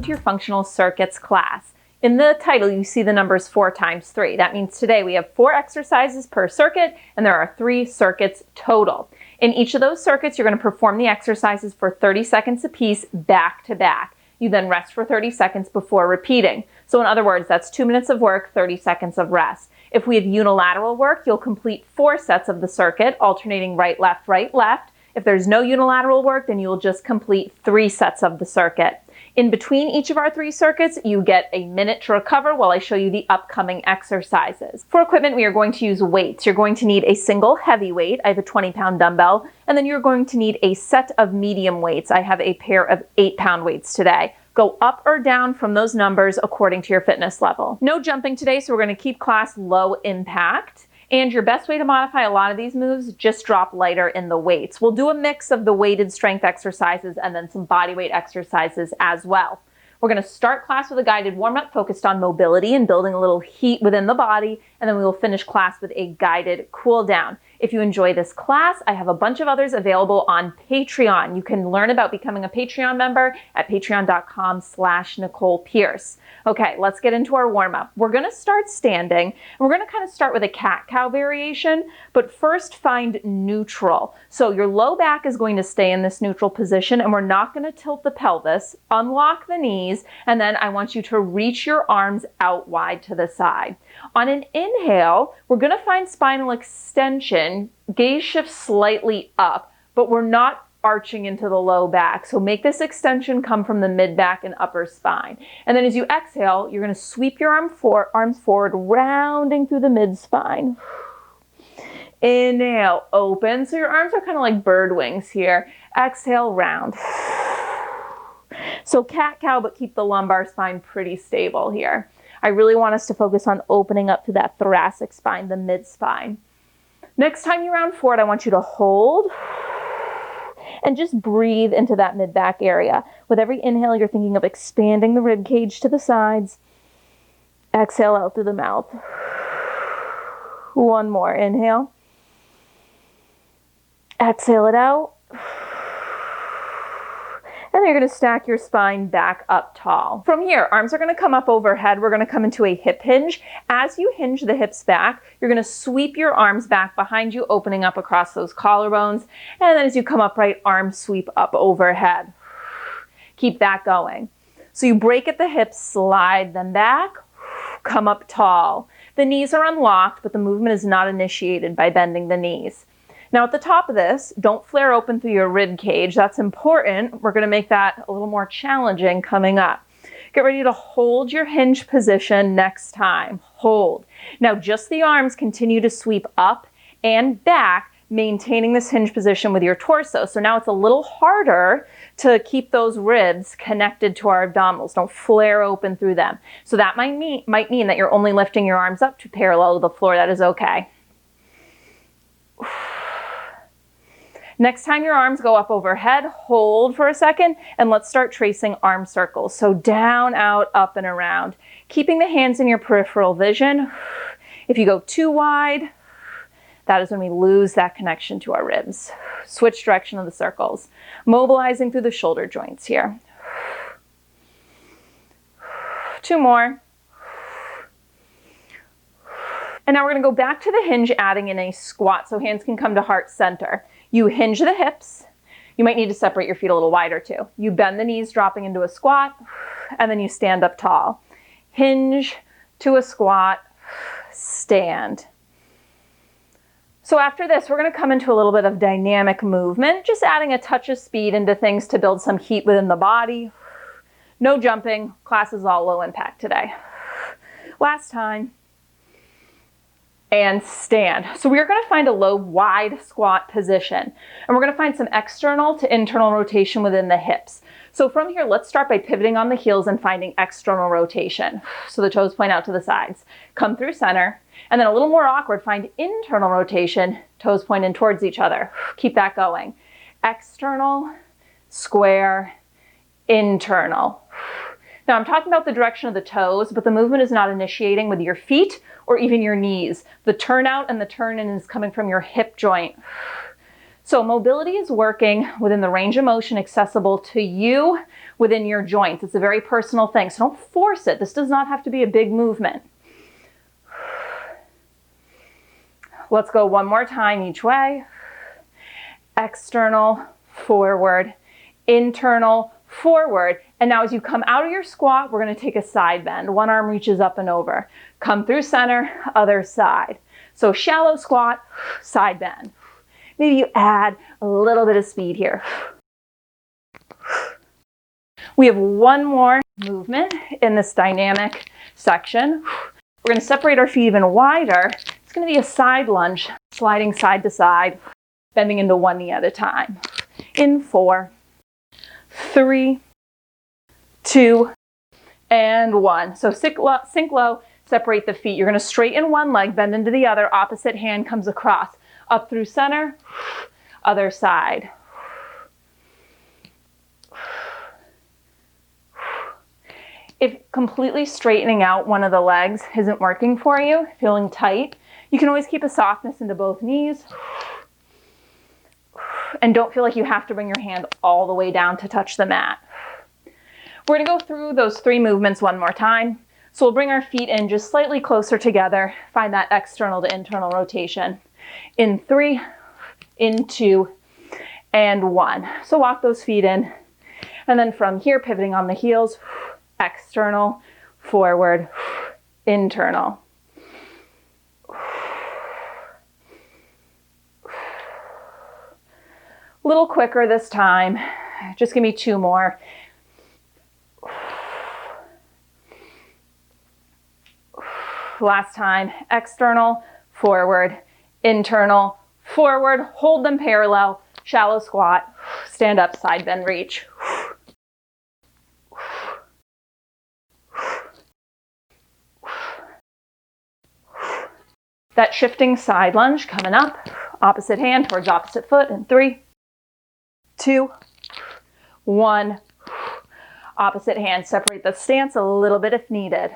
welcome to your functional circuits class. In the title, you see the numbers 4 times 3. That means today we have 4 exercises per circuit, and there are 3 circuits total. In each of those circuits, you're going to perform the exercises for 30 seconds apiece, back to back. You then rest for 30 seconds before repeating. So in other words, that's 2 minutes of work, 30 seconds of rest. If we have unilateral work, you'll complete 4 sets of the circuit, alternating right, left, right, left. If there's no unilateral work, then you'll just complete 3 sets of the circuit. In between each of our 3 circuits, you get a minute to recover while I show you the upcoming exercises. For equipment, we are going to use weights. You're going to need a single heavy weight. I have a 20-pound dumbbell. And then you're going to need a set of medium weights. I have a pair of 8-pound weights today. Go up or down from those numbers according to your fitness level. No jumping today, so we're going to keep class low impact. And your best way to modify a lot of these moves, just drop lighter in the weights. We'll do a mix of the weighted strength exercises and then some body weight exercises as well. We're going to start class with a guided warm-up focused on mobility and building a little heat within the body, and then we will finish class with a guided cool down. If you enjoy this class, I have a bunch of others available on Patreon. You can learn about becoming a Patreon member at patreon.com/Nicole Pearce. Okay, let's get into our warm-up. We're going to start standing, and we're going to kind of start with a cat-cow variation, but first find neutral. So your low back is going to stay in this neutral position, and we're not going to tilt the pelvis, unlock the knees, and then I want you to reach your arms out wide to the side. On an inhale, we're going to find spinal extension, gaze shift slightly up, but we're not arching into the low back. So make this extension come from the mid back and upper spine. And then as you exhale, you're going to sweep your arms forward, rounding through the mid spine. Inhale, open. So your arms are kind of like bird wings here. Exhale, round. So cat-cow, but keep the lumbar spine pretty stable here. I really want us to focus on opening up to that thoracic spine, the mid spine. Next time you round forward, I want you to hold and just breathe into that mid-back area. With every inhale, you're thinking of expanding the rib cage to the sides. Exhale out through the mouth. One more. Inhale. Exhale it out. And then you're going to stack your spine back up tall. From here, arms are going to come up overhead. We're going to come into a hip hinge. As you hinge the hips back, you're going to sweep your arms back behind you, opening up across those collarbones. And then as you come upright, arms sweep up overhead. Keep that going. So you break at the hips, slide them back, come up tall. The knees are unlocked, but the movement is not initiated by bending the knees. Now at the top of this, don't flare open through your rib cage. That's important. We're going to make that a little more challenging coming up. Get ready to hold your hinge position next time. Hold. Now just the arms continue to sweep up and back, maintaining this hinge position with your torso. So now it's a little harder to keep those ribs connected to our abdominals. Don't flare open through them. So that might mean that you're only lifting your arms up to parallel to the floor. That is okay. Next time your arms go up overhead, hold for a second, and let's start tracing arm circles. So down, out, up, and around. Keeping the hands in your peripheral vision. If you go too wide, that is when we lose that connection to our ribs. Switch direction of the circles. Mobilizing through the shoulder joints here. 2 more. And now we're going to go back to the hinge, adding in a squat so hands can come to heart center. You hinge the hips. You might need to separate your feet a little wider too. You bend the knees, dropping into a squat, and then you stand up tall. Hinge to a squat, stand. So after this, we're going to come into a little bit of dynamic movement, just adding a touch of speed into things to build some heat within the body. No jumping. Class is all low impact today. Last time. And stand. So we're going to find a low, wide squat position. And we're going to find some external to internal rotation within the hips. So from here, let's start by pivoting on the heels and finding external rotation. So the toes point out to the sides. Come through center. And then a little more awkward, find internal rotation. Toes point in towards each other. Keep that going. External, square, internal. Now I'm talking about the direction of the toes, but the movement is not initiating with your feet or even your knees. The turnout and the turn in is coming from your hip joint. So mobility is working within the range of motion accessible to you within your joints. It's a very personal thing, so don't force it. This does not have to be a big movement. Let's go one more time each way. External, forward, internal, forward. And now as you come out of your squat, we're going to take a side bend. One arm reaches up and over. Come through center, other side. So shallow squat, side bend. Maybe you add a little bit of speed here. We have one more movement in this dynamic section. We're going to separate our feet even wider. It's going to be a side lunge, sliding side to side, bending into one knee at a time. In 4, 3, 2, and 1. So sink low, separate the feet. You're going to straighten one leg, bend into the other, opposite hand comes across. Up through center, other side. If completely straightening out one of the legs isn't working for you, feeling tight, you can always keep a softness into both knees. And don't feel like you have to bring your hand all the way down to touch the mat. We're going to go through those 3 movements one more time. So we'll bring our feet in just slightly closer together, find that external to internal rotation. In 3, in 2, and 1. So walk those feet in. And then from here, pivoting on the heels, external, forward, internal. A little quicker this time. Just give me 2 more. Last time, external, forward, internal, forward, hold them parallel, shallow squat, stand up, side bend, reach. That shifting side lunge coming up, opposite hand towards opposite foot in 3, 2, 1. Opposite hand, separate the stance a little bit if needed.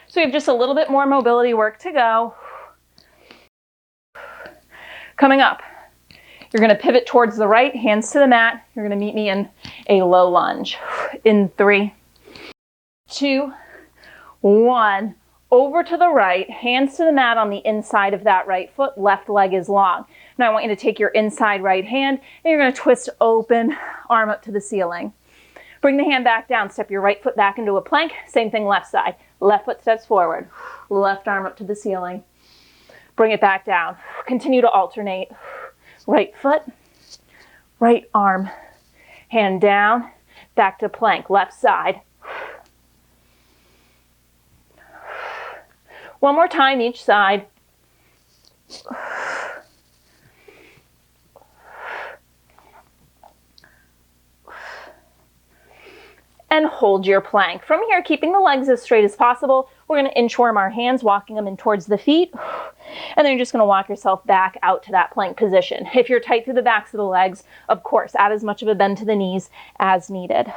So you have just a little bit more mobility work to go. Coming up, you're going to pivot towards the right, hands to the mat. You're going to meet me in a low lunge. In 3, 2, 1. Over to the right, hands to the mat on the inside of that right foot, left leg is long. Now I want you to take your inside right hand and you're going to twist open, arm up to the ceiling. Bring the hand back down, step your right foot back into a plank, same thing left side. Left foot steps forward, left arm up to the ceiling. Bring it back down. Continue to alternate. Right foot, right arm, hand down, back to plank, left side. One more time each side. And hold your plank. From here, keeping the legs as straight as possible, we're going to inchworm our hands, walking them in towards the feet. And then you're just going to walk yourself back out to that plank position. If you're tight through the backs of the legs, of course, add as much of a bend to the knees as needed.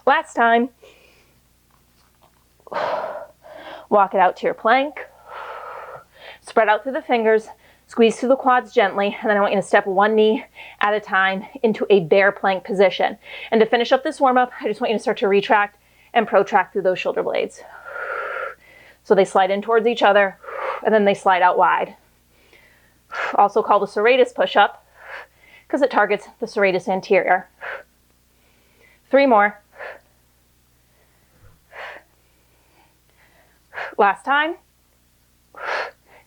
Last time. Walk it out to your plank. Spread out through the fingers. Squeeze through the quads gently. And then I want you to step one knee at a time into a bear plank position. And to finish up this warm-up, I just want you to start to retract and protract through those shoulder blades. So they slide in towards each other, and then they slide out wide. Also called a serratus push-up, because it targets the serratus anterior. 3 more. Last time.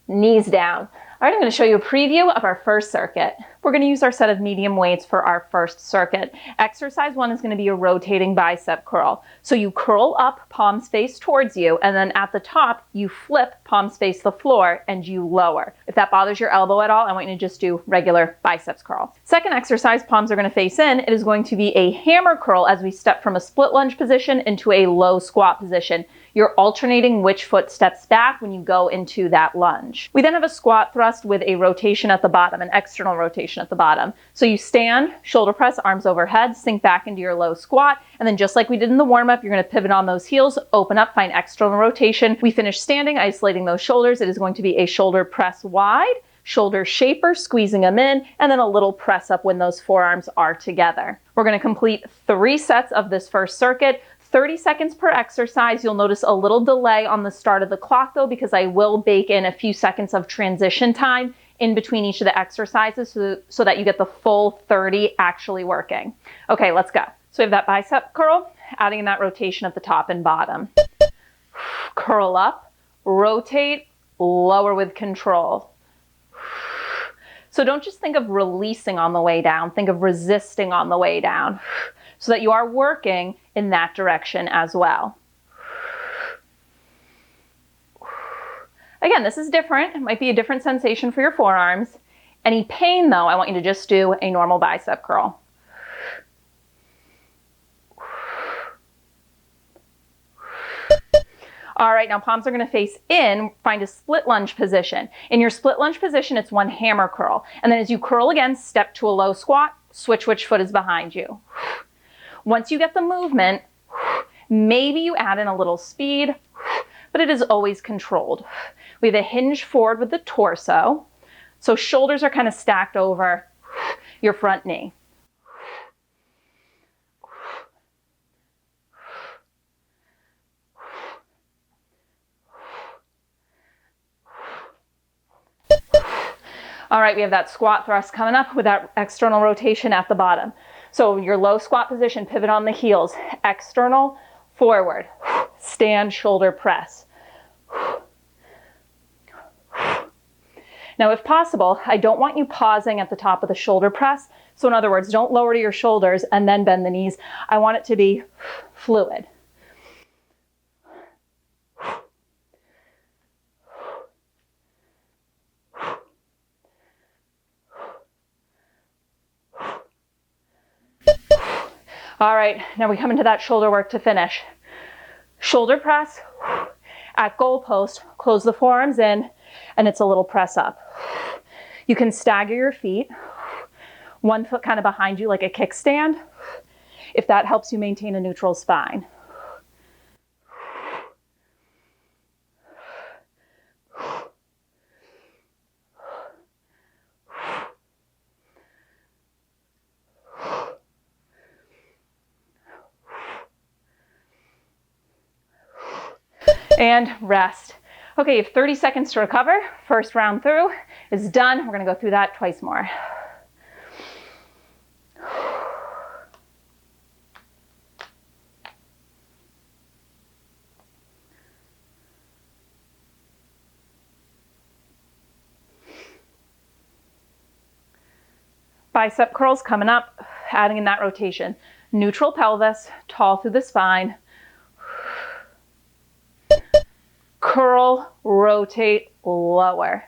Knees down. All right, I'm going to show you a preview of our first circuit. We're going to use our set of medium weights for our first circuit. Exercise 1 is going to be a rotating bicep curl. So you curl up, palms face towards you, and then at the top, you flip, palms face the floor, and you lower. If that bothers your elbow at all, I want you to just do regular biceps curl. Second exercise, palms are going to face in. It is going to be a hammer curl as we step from a split lunge position into a low squat position. You're alternating which foot steps back when you go into that lunge. We then have a squat thrust with a rotation at the bottom, an external rotation. rotation at the bottom. So you stand, shoulder press, arms overhead, sink back into your low squat, and then just like we did in the warm-up, you're going to pivot on those heels, open up, find external rotation. We finish standing, isolating those shoulders. It is going to be a shoulder press wide, shoulder shaper, squeezing them in, and then a little press up when those forearms are together. We're going to complete 3 sets of this first circuit. 30 seconds per exercise. You'll notice a little delay on the start of the clock though, because I will bake in a few seconds of transition time in between each of the exercises so that you get the full 30 actually working. Okay, let's go. So we have that bicep curl, adding in that rotation at the top and bottom. Curl up, rotate, lower with control. So don't just think of releasing on the way down, think of resisting on the way down, so that you are working in that direction as well. Again, this is different. It might be a different sensation for your forearms. Any pain though, I want you to just do a normal bicep curl. All right, now palms are going to face in, find a split lunge position. In your split lunge position, it's one hammer curl. And then as you curl again, step to a low squat, switch which foot is behind you. Once you get the movement, maybe you add in a little speed, but it is always controlled. We have a hinge forward with the torso. So shoulders are kind of stacked over your front knee. All right, we have that squat thrust coming up with that external rotation at the bottom. So your low squat position, pivot on the heels, external, forward, stand, shoulder press. Now, if possible, I don't want you pausing at the top of the shoulder press. So in other words, don't lower to your shoulders and then bend the knees. I want it to be fluid. All right, now we come into that shoulder work to finish. Shoulder press, at goalpost, close the forearms in, and it's a little press up. You can stagger your feet, one foot kind of behind you like a kickstand, if that helps you maintain a neutral spine. And rest. Okay, you have 30 seconds to recover. First round through is done. We're going to go through that twice more. Bicep curls coming up, adding in that rotation. Neutral pelvis, tall through the spine. Curl, rotate, lower.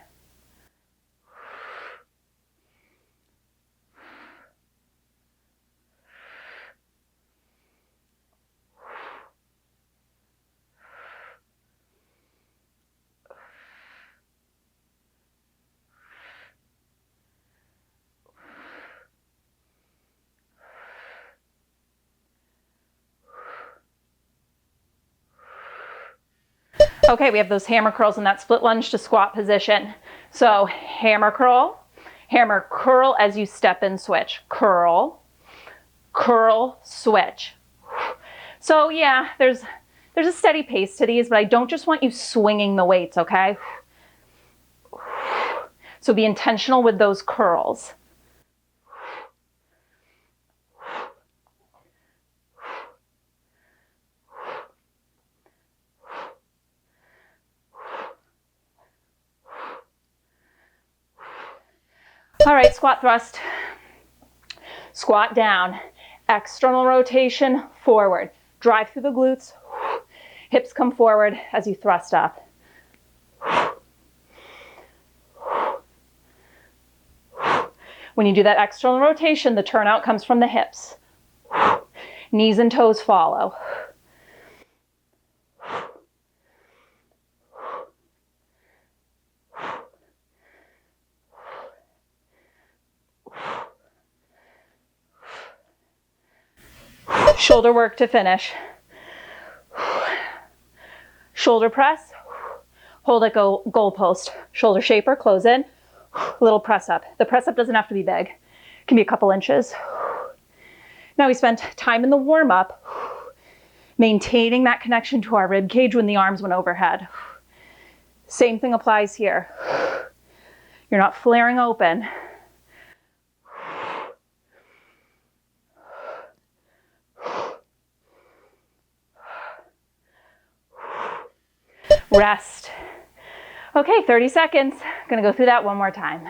Okay, we have those hammer curls in that split lunge to squat position. So hammer curl as you step and switch. Curl, curl, switch. So yeah, there's a steady pace to these, but I don't just want you swinging the weights, okay? So be intentional with those curls. All right, squat thrust. Squat down. External rotation, forward. Drive through the glutes. Hips come forward as you thrust up. When you do that external rotation, the turnout comes from the hips. Knees and toes follow. Shoulder work to finish. Shoulder press. Hold at goal post. Shoulder shaper, close in. Little press up. The press up doesn't have to be big. It can be a couple inches. Now we spent time in the warm up maintaining that connection to our rib cage when the arms went overhead. Same thing applies here. You're not flaring open. Rest. Okay, 30 seconds. Gonna go through that one more time.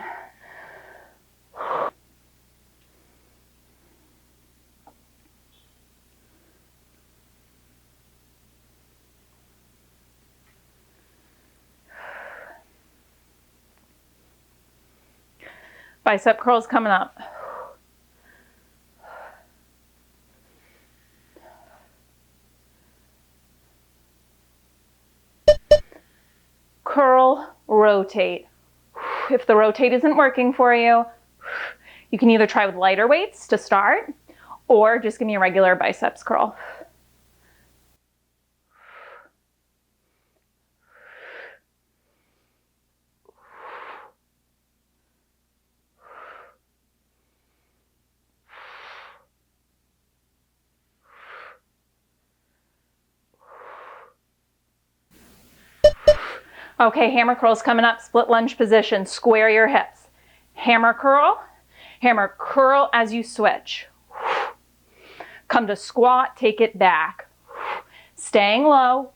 Bicep curls coming up. Curl, rotate. If the rotate isn't working for you, you can either try with lighter weights to start, or just give me a regular biceps curl. Okay, hammer curls coming up, split lunge position, square your hips. Hammer curl as you switch. Come to squat, take it back. Staying low.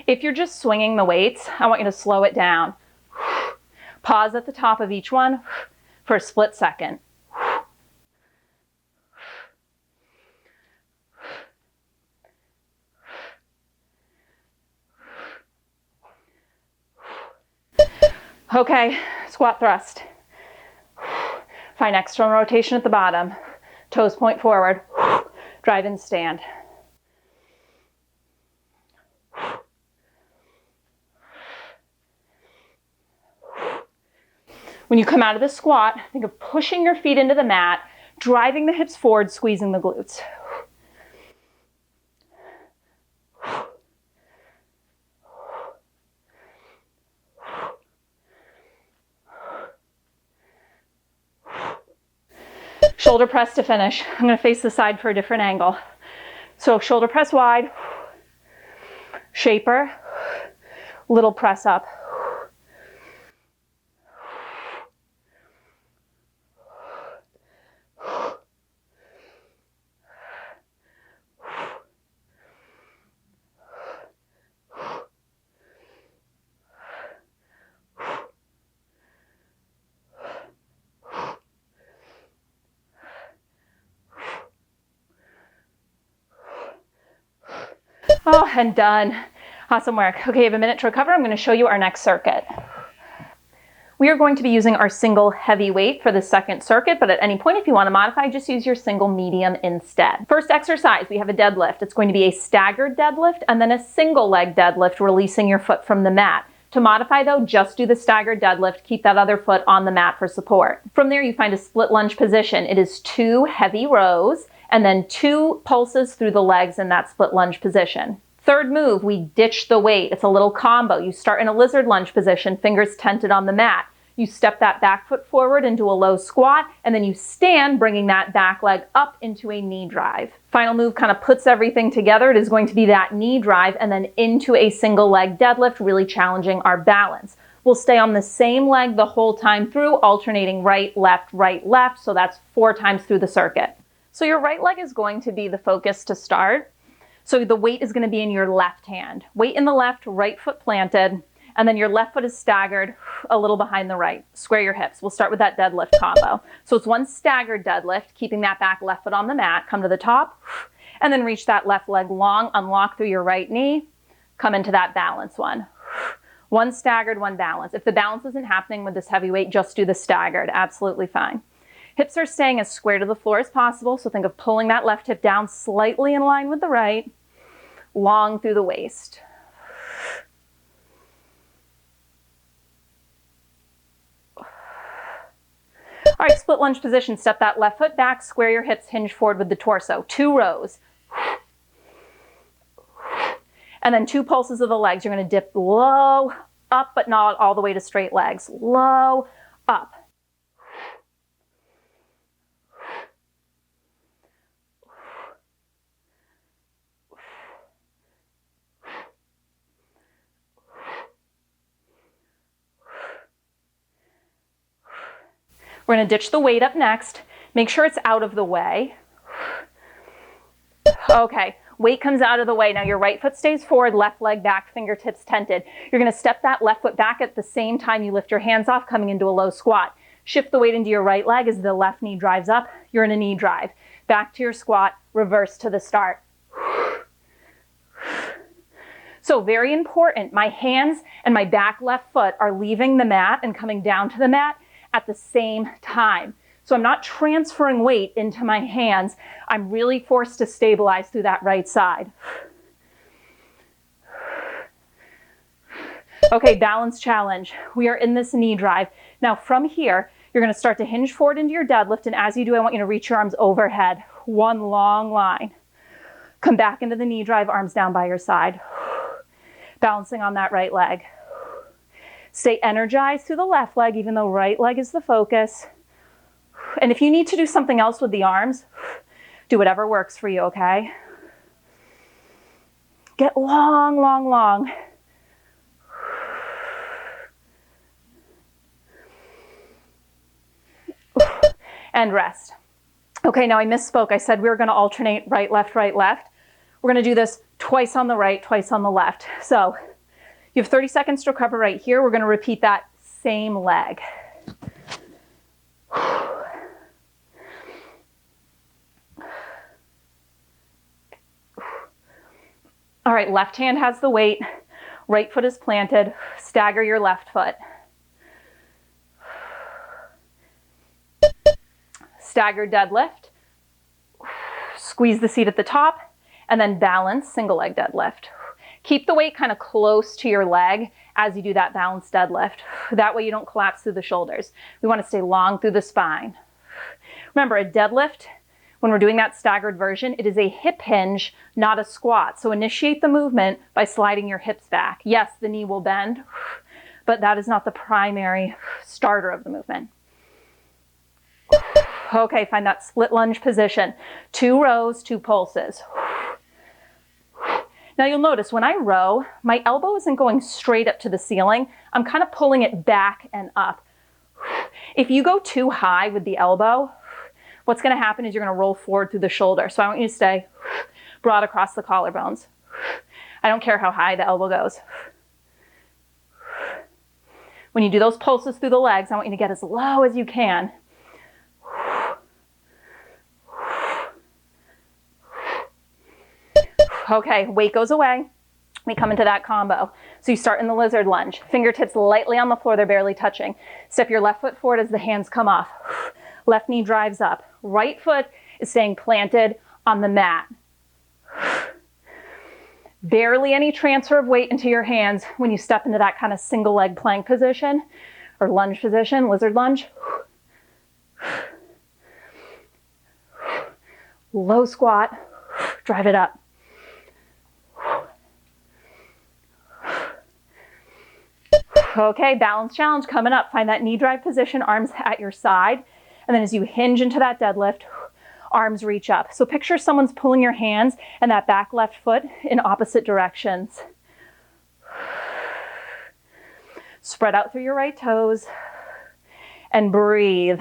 If you're just swinging the weights, I want you to slow it down. Pause at the top of each one for a split second. Okay, squat thrust. Find external rotation at the bottom. Toes point forward. Drive and stand. When you come out of the squat, think of pushing your feet into the mat, driving the hips forward, squeezing the glutes. Shoulder press to finish. I'm going to face the side for a different angle. So shoulder press wide, shaper, little press up. Oh, and done. Awesome work. Okay, you have a minute to recover. I'm going to show you our next circuit. We are going to be using our single heavy weight for the second circuit, but at any point, if you want to modify, just use your single medium instead. First exercise, we have a deadlift. It's going to be a staggered deadlift and then a single leg deadlift, releasing your foot from the mat. To modify though, just do the staggered deadlift, keep that other foot on the mat for support. From there, you find a split lunge position. It is 2 heavy rows and then 2 pulses through the legs in that split lunge position. Third move, we ditch the weight. It's a little combo. You start in a lizard lunge position, fingers tented on the mat. You step that back foot forward into a low squat, and then you stand, bringing that back leg up into a knee drive. Final move kind of puts everything together. It is going to be that knee drive and then into a single leg deadlift, really challenging our balance. We'll stay on the same leg the whole time through, alternating right, left, so that's 4 times through the circuit. So your right leg is going to be the focus to start. So the weight is going to be in your left hand. Weight in the left, right foot planted, and then your left foot is staggered a little behind the right. Square your hips. We'll start with that deadlift combo. So it's 1 staggered deadlift, keeping that back left foot on the mat, come to the top, and then reach that left leg long, unlock through your right knee, come into that balance one. 1 staggered, 1 balance. If the balance isn't happening with this heavy weight, just do the staggered, absolutely fine. Hips are staying as square to the floor as possible, so think of pulling that left hip down slightly in line with the right, long through the waist. All right, split lunge position. Step that left foot back, square your hips, hinge forward with the torso. 2 rows. And then 2 pulses of the legs. You're going to dip low, up, but not all the way to straight legs. Low, up. We're going to ditch the weight up next. Make sure it's out of the way. Okay, weight comes out of the way. Now your right foot stays forward, left leg back, fingertips tented. You're going to step that left foot back at the same time you lift your hands off, coming into a low squat. Shift the weight into your right leg as the left knee drives up. You're in a knee drive. Back to your squat, reverse to the start. So very important, my hands and my back left foot are leaving the mat and coming down to the mat at the same time. So I'm not transferring weight into my hands. I'm really forced to stabilize through that right side. Okay, balance challenge. We are in this knee drive. Now from here, you're going to start to hinge forward into your deadlift, and as you do, I want you to reach your arms overhead. One long line. Come back into the knee drive, arms down by your side. Balancing on that right leg. Stay energized through the left leg, even though right leg is the focus. And if you need to do something else with the arms, do whatever works for you, okay? Get long, long, long. And rest. Okay, now I misspoke. I said we were going to alternate right, left, right, left. We're going to do this twice on the right, twice on the left. So you have 30 seconds to recover right here. We're going to repeat that same leg. All right, left hand has the weight, right foot is planted, stagger your left foot. Stagger deadlift, squeeze the seat at the top, and then balance single leg deadlift. Keep the weight kind of close to your leg as you do that balanced deadlift. That way you don't collapse through the shoulders. We want to stay long through the spine. Remember, a deadlift, when we're doing that staggered version, it is a hip hinge, not a squat. So initiate the movement by sliding your hips back. Yes, the knee will bend, but that is not the primary starter of the movement. Okay, find that split lunge position. 2 rows, 2 pulses. Now you'll notice when I row, my elbow isn't going straight up to the ceiling. I'm kind of pulling it back and up. If you go too high with the elbow, what's going to happen is you're going to roll forward through the shoulder. So I want you to stay broad across the collarbones. I don't care how high the elbow goes. When you do those pulses through the legs, I want you to get as low as you can. Okay, weight goes away. We come into that combo. So you start in the lizard lunge. Fingertips lightly on the floor, they're barely touching. Step your left foot forward as the hands come off. Left knee drives up. Right foot is staying planted on the mat. Barely any transfer of weight into your hands when you step into that kind of single leg plank position or lunge position, lizard lunge. Low squat, drive it up. Okay, balance challenge coming up. Find that knee drive position, arms at your side. And then as you hinge into that deadlift, arms reach up. So picture someone's pulling your hands and that back left foot in opposite directions. Spread out through your right toes and breathe.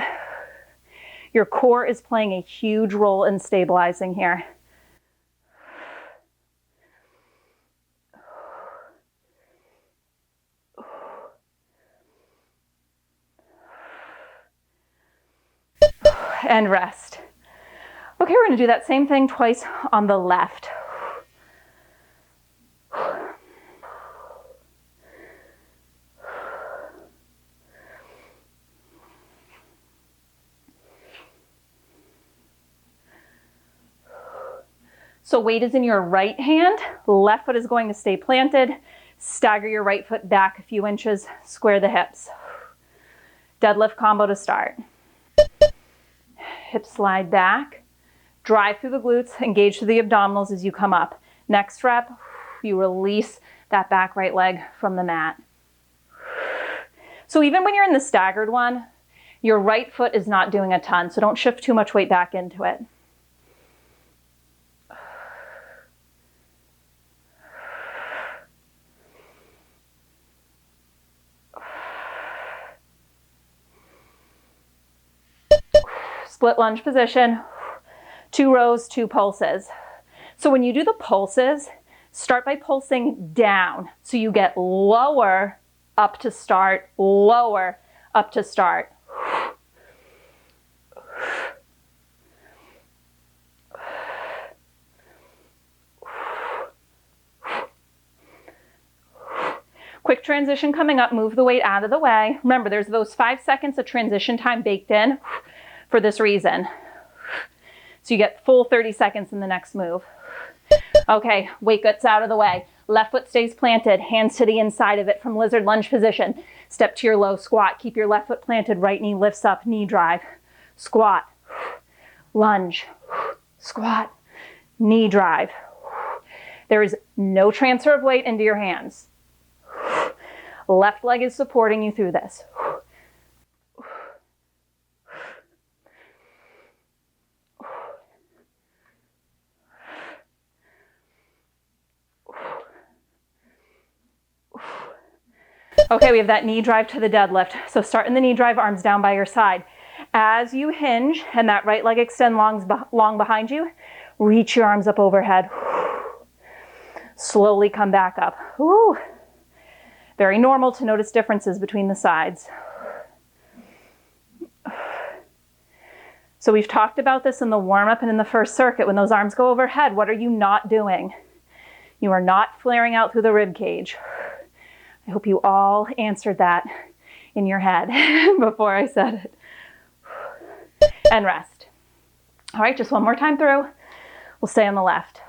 Your core is playing a huge role in stabilizing here. And rest. Okay, we're going to do that same thing twice on the left. So weight is in your right hand, left foot is going to stay planted. Stagger your right foot back a few inches, square the hips. Deadlift combo to start. hips slide back. Drive through the glutes, engage through the abdominals as you come up. Next rep, you release that back right leg from the mat. So even when you're in the staggered one, your right foot is not doing a ton, so don't shift too much weight back into it. Split lunge position, 2 rows, 2 pulses. So when you do the pulses, start by pulsing down. So you get lower up to start, lower up to start. Quick transition coming up, move the weight out of the way. Remember, there's those 5 seconds of transition time baked in for this reason. So you get full 30 seconds in the next move. Okay, weight gets out of the way. Left foot stays planted, hands to the inside of it from lizard lunge position. Step to your low squat. Keep your left foot planted, right knee lifts up, knee drive. Squat, lunge, squat, knee drive. There is no transfer of weight into your hands. Left leg is supporting you through this. Okay, we have that knee drive to the deadlift. So start in the knee drive, arms down by your side. As you hinge and that right leg extend long behind you, reach your arms up overhead. Slowly come back up. Woo. Very normal to notice differences between the sides. So we've talked about this in the warm-up and in the first circuit. When those arms go overhead, what are you not doing? You are not flaring out through the rib cage. I hope you all answered that in your head before I said it. And rest. All right, just one more time through. We'll stay on the left.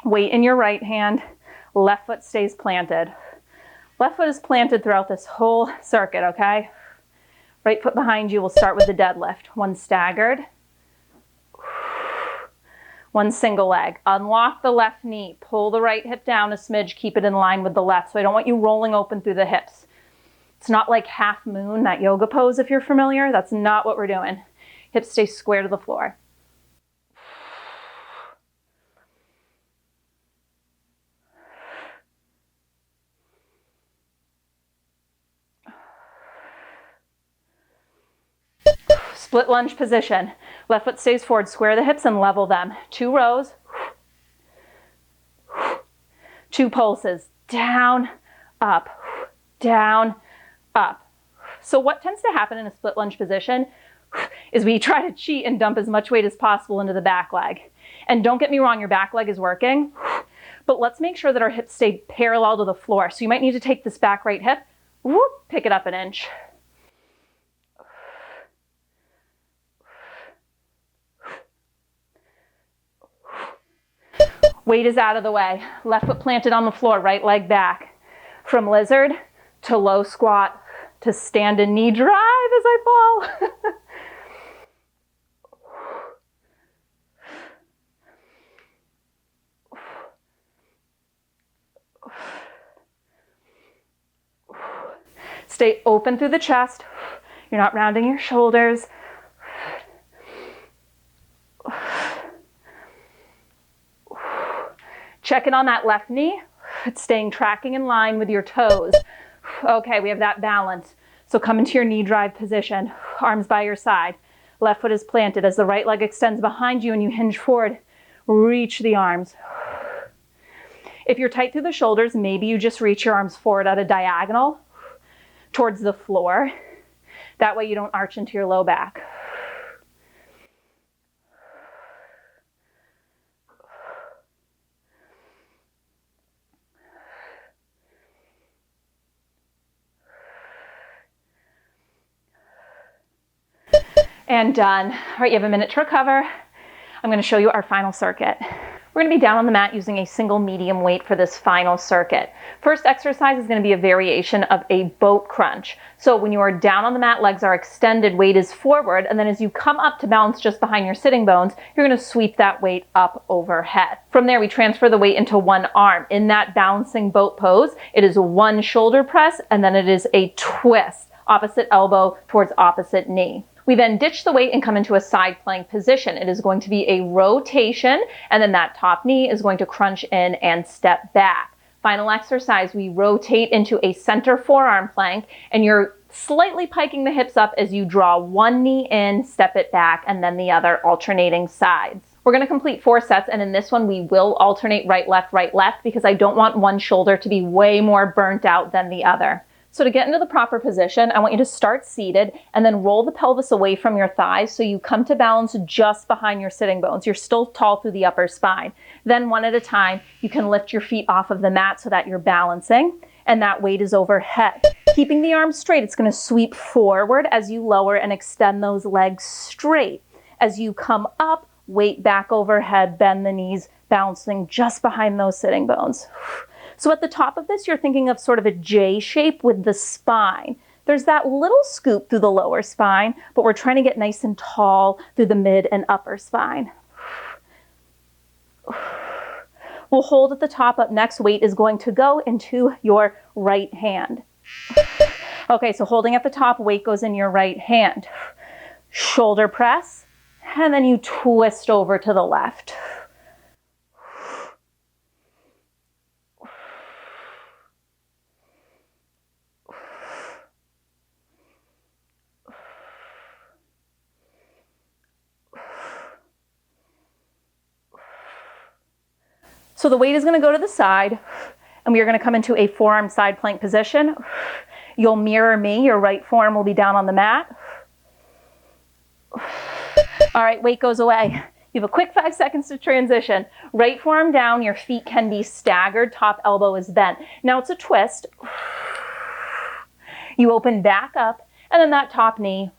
Weight in your right hand. Left foot stays planted. Left foot is planted throughout this whole circuit, okay? Right foot behind you. We'll start with the deadlift. One staggered. One single leg. Unlock the left knee. Pull the right hip down a smidge. Keep it in line with the left. So I don't want you rolling open through the hips. It's not like half moon, that yoga pose if you're familiar. That's not what we're doing. Hips stay square to the floor. Split lunge position. Left foot stays forward, square the hips and level them. 2 rows, 2 pulses, down, up, down, up. So what tends to happen in a split lunge position is we try to cheat and dump as much weight as possible into the back leg. And don't get me wrong, your back leg is working, but let's make sure that our hips stay parallel to the floor. So you might need to take this back right hip, whoop, pick it up an inch. Weight is out of the way. Left foot planted on the floor, right leg back. From lizard to low squat to stand and knee drive as I fall. Stay open through the chest. You're not rounding your shoulders. Check in on that left knee. It's staying tracking in line with your toes. Okay, we have that balance. So come into your knee drive position. Arms by your side. Left foot is planted. As the right leg extends behind you and you hinge forward, reach the arms. If you're tight through the shoulders, maybe you just reach your arms forward at a diagonal towards the floor. That way you don't arch into your low back. And done. All right, you have a minute to recover. I'm going to show you our final circuit. We're going to be down on the mat using a single medium weight for this final circuit. First exercise is going to be a variation of a boat crunch. So when you are down on the mat, legs are extended, weight is forward, and then as you come up to balance just behind your sitting bones, you're going to sweep that weight up overhead. From there, we transfer the weight into one arm. In that balancing boat pose, it is one shoulder press, and then it is a twist, opposite elbow towards opposite knee. We then ditch the weight and come into a side plank position. It is going to be a rotation, and then that top knee is going to crunch in and step back. Final exercise, we rotate into a center forearm plank, and you're slightly piking the hips up as you draw one knee in, step it back, and then the other, alternating sides. We're going to complete 4 sets, and in this one we will alternate right, left, because I don't want one shoulder to be way more burnt out than the other. So to get into the proper position, I want you to start seated and then roll the pelvis away from your thighs so you come to balance just behind your sitting bones. You're still tall through the upper spine. Then one at a time, you can lift your feet off of the mat so that you're balancing and that weight is overhead. Keeping the arms straight, it's going to sweep forward as you lower and extend those legs straight. As you come up, weight back overhead, bend the knees, balancing just behind those sitting bones. So at the top of this, you're thinking of sort of a J shape with the spine. There's that little scoop through the lower spine, but we're trying to get nice and tall through the mid and upper spine. We'll hold at the top. Up next, weight is going to go into your right hand. Okay, so holding at the top, weight goes in your right hand. Shoulder press, and then you twist over to the left. So the weight is going to go to the side, and we are going to come into a forearm side plank position. You'll mirror me. Your right forearm will be down on the mat. All right, weight goes away. You have a quick 5 seconds to transition. Right forearm down, your feet can be staggered, top elbow is bent. Now it's a twist. You open back up, and then that top knee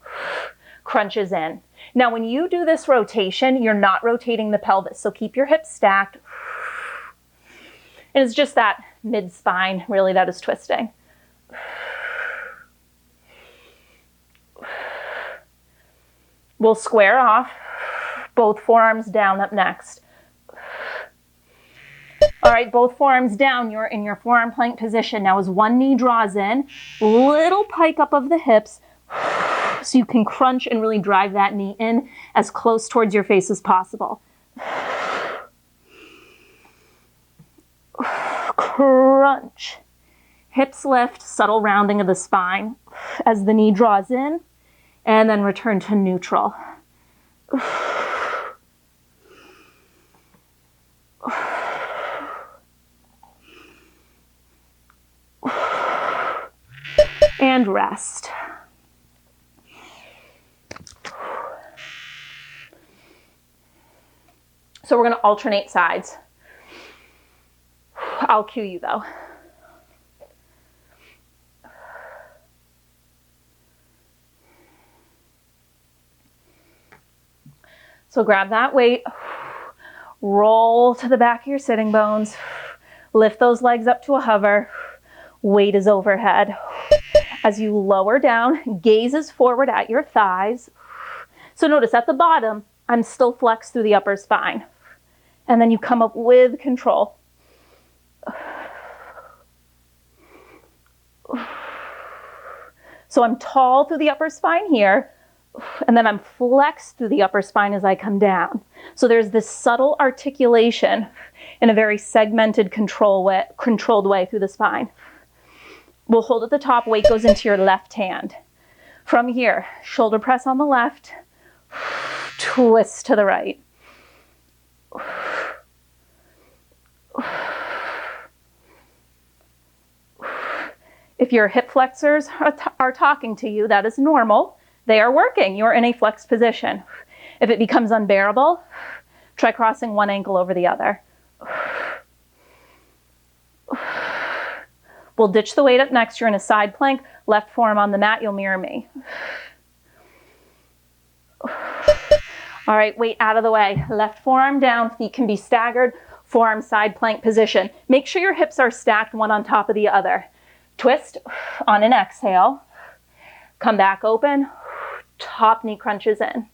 crunches in. Now when you do this rotation, you're not rotating the pelvis, so keep your hips stacked. And it's just that mid-spine, really, that is twisting. We'll square off, both forearms down up next. All right, both forearms down, you're in your forearm plank position. Now as one knee draws in, little pike up of the hips, so you can crunch and really drive that knee in as close towards your face as possible. Crunch. Hips lift, subtle rounding of the spine as the knee draws in, and then return to neutral. And rest. So we're going to alternate sides. I'll cue you though. So grab that weight, roll to the back of your sitting bones, lift those legs up to a hover, weight is overhead. As you lower down, gaze is forward at your thighs. So notice at the bottom, I'm still flexed through the upper spine. And then you come up with control. So I'm tall through the upper spine here, and then I'm flexed through the upper spine as I come down. So there's this subtle articulation in a very segmented, controlled way through the spine. We'll hold at the top, weight goes into your left hand. From here, shoulder press on the left, twist to the right. If your hip flexors are talking to you, that is normal. They are working. You're in a flexed position. If it becomes unbearable, try crossing one ankle over the other. We'll ditch the weight up next. You're in a side plank, left forearm on the mat. You'll mirror me. All right, weight out of the way. Left forearm down, feet can be staggered, forearm side plank position. Make sure your hips are stacked one on top of the other. Twist on an exhale. Come back open. Top knee crunches in.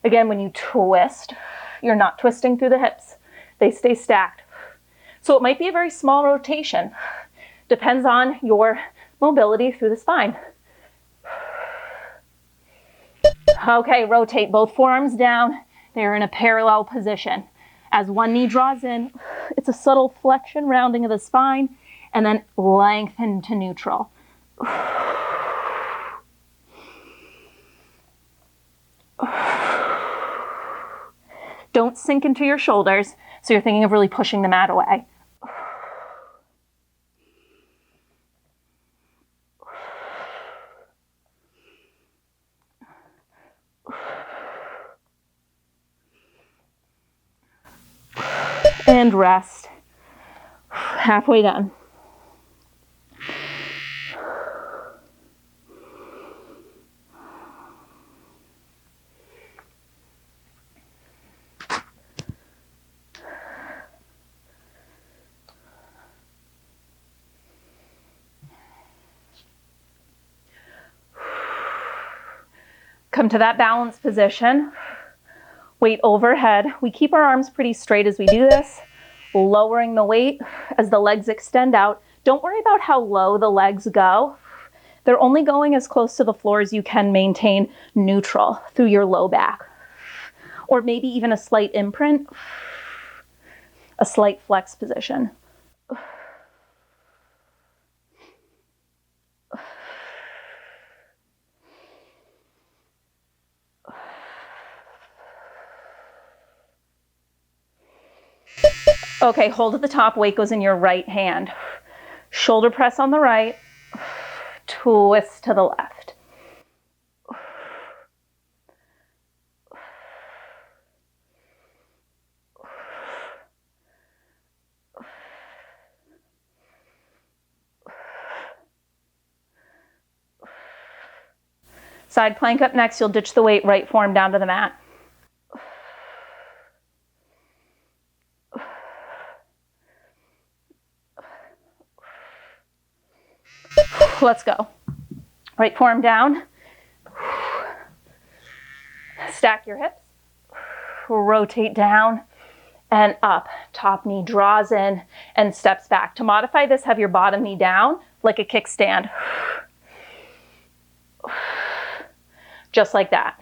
Again, when you twist, you're not twisting through the hips. They stay stacked. So it might be a very small rotation. Depends on your mobility through the spine. Okay, rotate both forearms down. They're in a parallel position. As one knee draws in, it's a subtle flexion, rounding of the spine, and then lengthen to neutral. Don't sink into your shoulders, so you're thinking of really pushing the mat away. And rest. Halfway done. Come to that balance position. Weight overhead. We keep our arms pretty straight as we do this, lowering the weight as the legs extend out. Don't worry about how low the legs go. They're only going as close to the floor as you can maintain neutral through your low back. Or maybe even a slight imprint, a slight flex position. Okay, hold at the top, weight goes in your right hand. Shoulder press on the right, twist to the left. Side plank up next, you'll ditch the weight, right forearm down to the mat. Let's go. Right forearm down. Stack your hips. Rotate down and up. Top knee draws in and steps back. To modify this, have your bottom knee down like a kickstand. Just like that.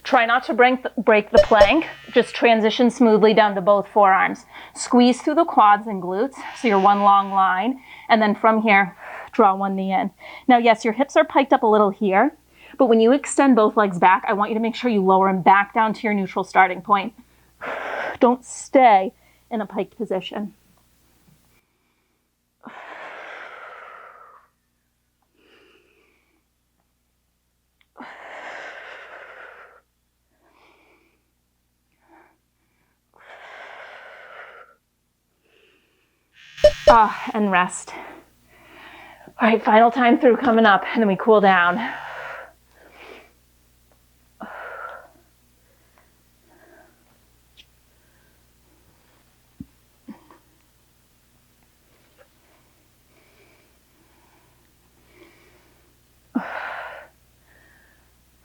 Try not to break the plank. Just transition smoothly down to both forearms. Squeeze through the quads and glutes, so you're one long line. And then from here, draw one knee in. Now, yes, your hips are piked up a little here, but when you extend both legs back, I want you to make sure you lower them back down to your neutral starting point. Don't stay in a piked position. And rest. All right, final time through coming up, and then we cool down.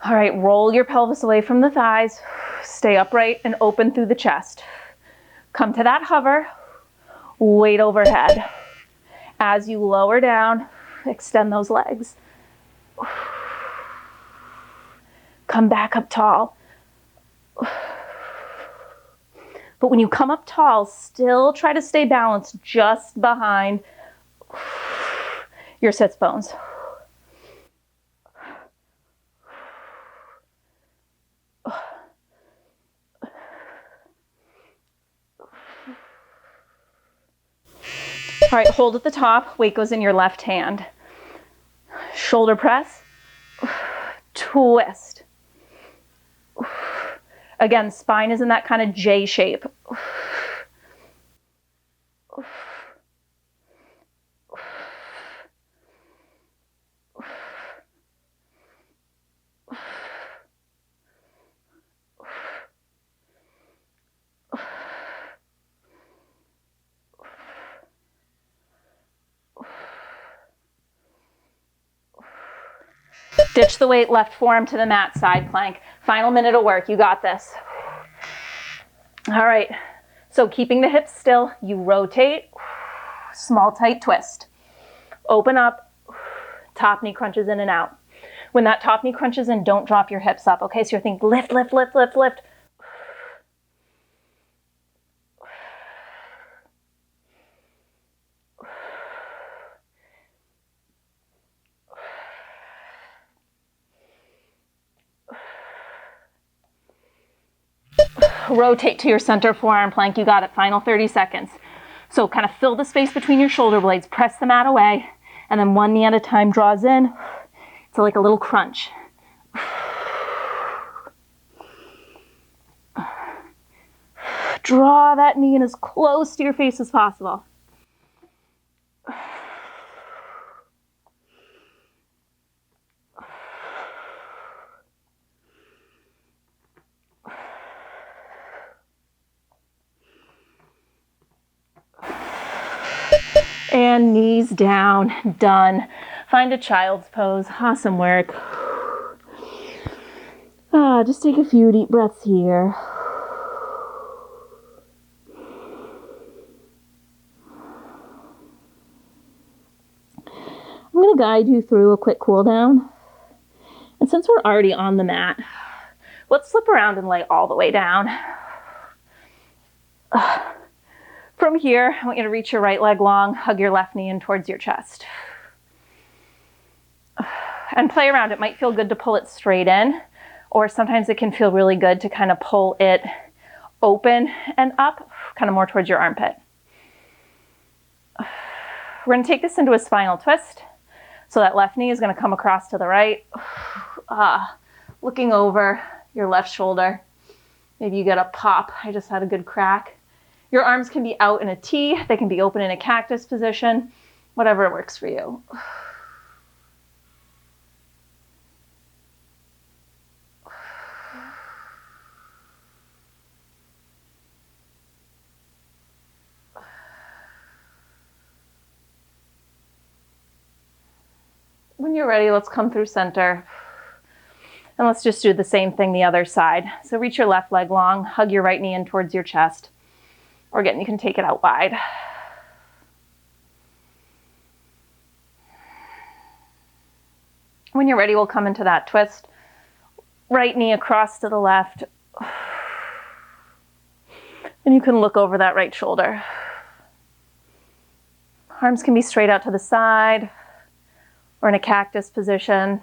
All right, roll your pelvis away from the thighs. Stay upright and open through the chest. Come to that hover. Weight overhead. As you lower down, extend those legs. Come back up tall. But when you come up tall, still try to stay balanced just behind your sits bones. All right, hold at the top, weight goes in your left hand. Shoulder press, twist. Again, spine is in that kind of J shape. Ditch the weight, left forearm to the mat, side plank. Final minute of work, you got this. All right, so keeping the hips still, you rotate, small tight twist. Open up, top knee crunches in and out. When that top knee crunches in, don't drop your hips up, okay? So you're thinking lift, lift, lift, lift, lift. Rotate to your center forearm plank. You got it. Final 30 seconds. So kind of fill the space between your shoulder blades. Press the mat away. And then one knee at a time draws in. It's like a little crunch. Draw that knee in as close to your face as possible. And knees down, done. Find a child's pose, awesome work. Just take a few deep breaths here. I'm gonna guide you through a quick cool down. And since we're already on the mat, let's flip around and lay all the way down. From here, I want you to reach your right leg long, hug your left knee in towards your chest. And play around. It might feel good to pull it straight in, or sometimes it can feel really good to kind of pull it open and up, kind of more towards your armpit. We're going to take this into a spinal twist. So that left knee is going to come across to the right, looking over your left shoulder. Maybe you get a pop. I just had a good crack. Your arms can be out in a T, they can be open in a cactus position, whatever works for you. When you're ready, let's come through center. And let's just do the same thing the other side. So reach your left leg long, hug your right knee in towards your chest. Or again, you can take it out wide. When you're ready, we'll come into that twist. Right knee across to the left. And you can look over that right shoulder. Arms can be straight out to the side or in a cactus position.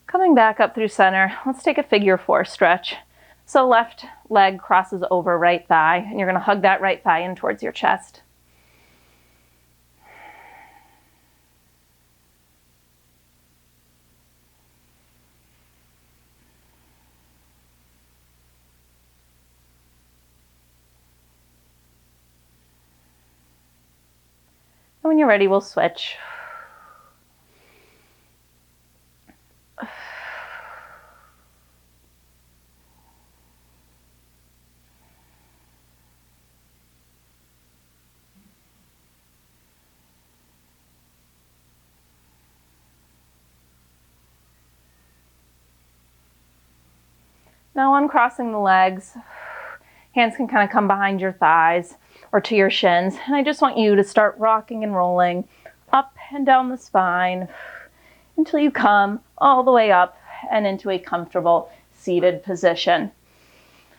Coming back up through center, let's take a figure 4 stretch. So left leg crosses over right thigh, and you're going to hug that right thigh in towards your chest. And when you're ready, we'll switch. Now uncrossing the legs, hands can kind of come behind your thighs or to your shins. And I just want you to start rocking and rolling up and down the spine until you come all the way up and into a comfortable seated position.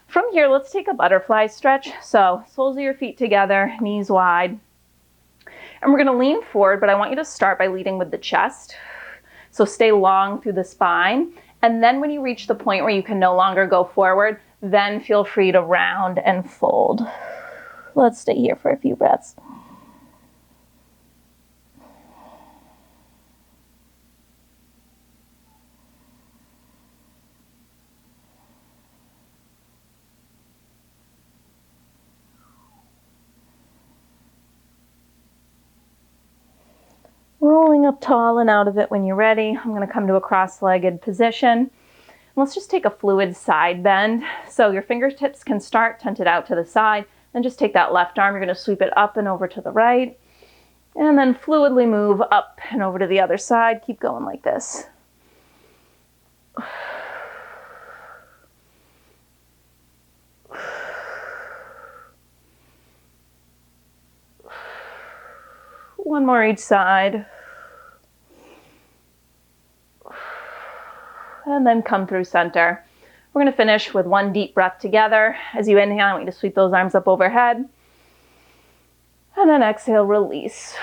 From here, let's take a butterfly stretch. So soles of your feet together, knees wide. And we're going to lean forward, but I want you to start by leading with the chest. So stay long through the spine. And then when you reach the point where you can no longer go forward, then feel free to round and fold. Let's stay here for a few breaths. Rolling up tall and out of it when you're ready. I'm going to come to a cross-legged position. Let's just take a fluid side bend. So your fingertips can start tented out to the side. Then just take that left arm. You're going to sweep it up and over to the right. And then fluidly move up and over to the other side. Keep going like this. One more each side. And then come through center. We're going to finish with one deep breath together. As you inhale, I want you to sweep those arms up overhead. And then exhale, release.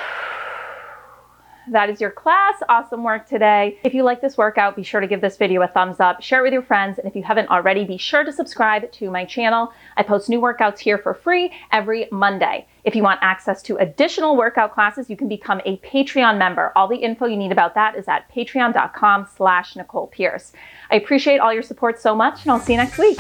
That is your class. Awesome work today. If you like this workout, be sure to give this video a thumbs up, share it with your friends, and if you haven't already, be sure to subscribe to my channel. I post new workouts here for free every Monday. If you want access to additional workout classes, you can become a Patreon member. All the info you need about that is at patreon.com/Nicole Pearce. I appreciate all your support so much, and I'll see you next week.